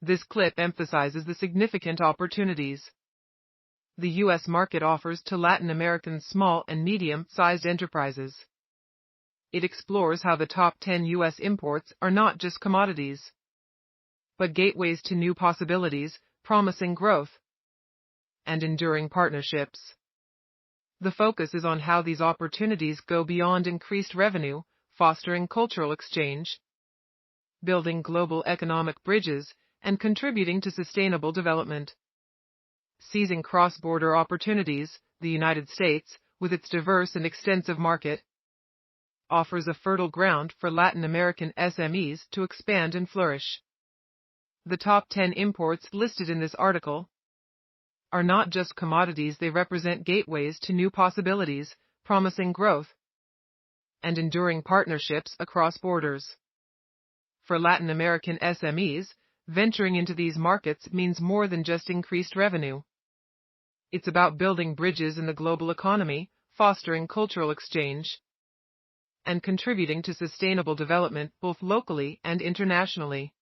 This clip emphasizes the significant opportunities the U.S. market offers to Latin American small and medium-sized enterprises. It explores how the top 10 U.S. imports are not just commodities, but gateways to new possibilities, promising growth, and enduring partnerships. The focus is on how these opportunities go beyond increased revenue, fostering cultural exchange, building global economic bridges, and contributing to sustainable development. Seizing cross-border opportunities, the United States, with its diverse and extensive market, offers a fertile ground for Latin American SMEs to expand and flourish. The top 10 imports listed in this article are not just commodities, they represent gateways to new possibilities, promising growth, and enduring partnerships across borders. For Latin American SMEs, venturing into these markets means more than just increased revenue. It's about building bridges in the global economy, fostering cultural exchange, and contributing to sustainable development both locally and internationally.